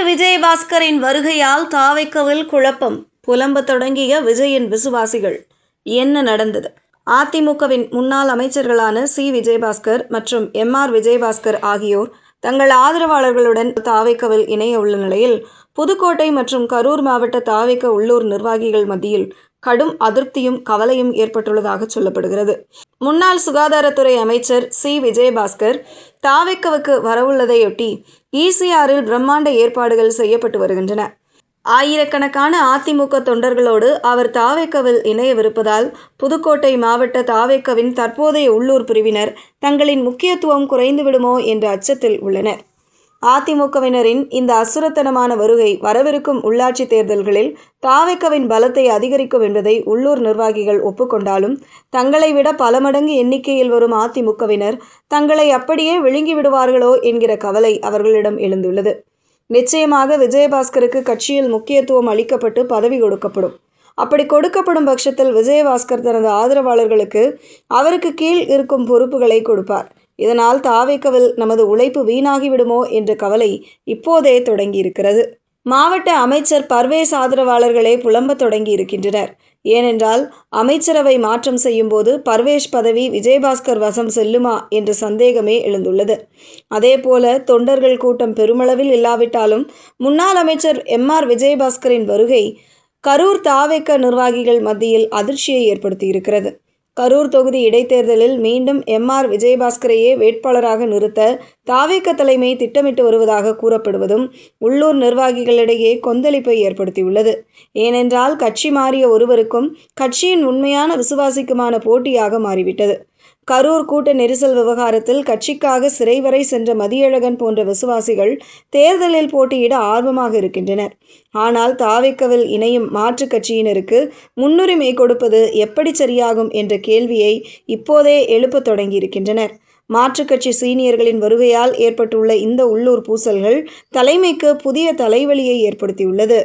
விஜயபாஸ்கரின் வருகையால் தாவைக்கவில் குழப்பம். புலம்ப தொடங்கிய விஜயின் விசுவாசிகள். என்ன நடந்தது? அதிமுகவின் முன்னாள் அமைச்சர்களான விஜயபாஸ்கர் மற்றும் விஜயபாஸ்கர் ஆகியோர் தங்கள் ஆதரவாளர்களுடன் தாவைக்கவில் இணைய உள்ள நிலையில், புதுக்கோட்டை மற்றும் கரூர் மாவட்ட தாவைக்க உள்ளூர் நிர்வாகிகள் மத்தியில் கடும் அதிருப்தியும் கவலையும் ஏற்பட்டுள்ளதாக சொல்லப்படுகிறது. முன்னாள் சுகாதாரத்துறை அமைச்சர் விஜயபாஸ்கர் தாவைக்கவுக்கு வரவுள்ளதையொட்டி ஈசிஆரில் பிரம்மாண்ட ஏற்பாடுகள் செய்யப்பட்டு வருகின்றன. ஆயிரக்கணக்கான அதிமுக தொண்டர்களோடு அவர் தாவைக்கவில் இணையவிருப்பதால் புதுக்கோட்டை மாவட்ட தாவைக்கவின் தற்போதைய உள்ளூர் பிரிவினர் தங்களின் முக்கியத்துவம் குறைந்துவிடுமோ என்ற அச்சத்தில் உள்ளனர். அதிமுகவினரின் இந்த அசுரத்தனமான வருகை வரவிருக்கும் உள்ளாட்சி தேர்தல்களில் தாவைக்கவின் பலத்தை அதிகரிக்கும் என்பதை உள்ளூர் நிர்வாகிகள் ஒப்புக்கொண்டாலும், தங்களை விட பல மடங்கு எண்ணிக்கையில் வரும் அதிமுகவினர் தங்களை அப்படியே விழுங்கி விடுவார்களோ என்கிற கவலை அவர்களிடம் எழுந்துள்ளது. நிச்சயமாக விஜயபாஸ்கருக்கு கட்சியில் முக்கியத்துவம் அளிக்கப்பட்டு பதவி கொடுக்கப்படும். அப்படி கொடுக்கப்படும் பட்சத்தில் விஜயபாஸ்கர் தனது ஆதரவாளர்களுக்கு அவருக்கு கீழ் இருக்கும் பொறுப்புகளை கொடுப்பார். இதனால் தாவைக்கவில் நமது உழைப்பு வீணாகிவிடுமோ என்ற கவலை இப்போதே தொடங்கியிருக்கிறது. மாவட்ட அமைச்சர் பர்வேஸ் ஆதரவாளர்களே புலம்ப தொடங்கி இருக்கின்றனர். ஏனென்றால் அமைச்சரவை மாற்றம் செய்யும் போது பர்வேஸ் பதவி விஜயபாஸ்கர் வசம் செல்லுமா என்ற சந்தேகமே எழுந்துள்ளது. அதேபோல தொண்டர்கள் கூட்டம் பெருமளவில் இல்லாவிட்டாலும் முன்னாள் அமைச்சர் விஜயபாஸ்கரின் வருகை கரூர் தாவைக்க நிர்வாகிகள் மத்தியில் அதிர்ச்சியை ஏற்படுத்தியிருக்கிறது. கரூர் தொகுதி இடைத்தேர்தலில் மீண்டும் விஜயபாஸ்கரையே வேட்பாளராக நிறுத்த தாவேக தலைமை திட்டமிட்டு வருவதாக கூறப்படுவதும் உள்ளூர் நிர்வாகிகளிடையே கொந்தளிப்பை ஏற்படுத்தியுள்ளது. ஏனென்றால் கட்சி மாறிய ஒருவருக்கும் கட்சியின் உண்மையான விசுவாசிக்குமான போட்டியாக மாறிவிட்டது. கரூர் கூட்ட நெரிசல் விவகாரத்தில் கட்சிக்காக சிறை வரை சென்ற மதியழகன் போன்ற விசுவாசிகள் தேர்தலில் போட்டியிட ஆர்வமாக இருக்கின்றனர். ஆனால் தாவேக்கவில் இணையும் மாற்று கட்சியினருக்கு முன்னுரிமை கொடுப்பது எப்படி சரியாகும் என்ற கேள்வியை இப்போதே எழுப்ப தொடங்கியிருக்கின்றனர். மாற்றுக் கட்சி சீனியர்களின் வருகையால் ஏற்பட்டுள்ள இந்த உள்ளூர் பூசல்கள் தலைமைக்கு புதிய தலைவலியை ஏற்படுத்தியுள்ளது.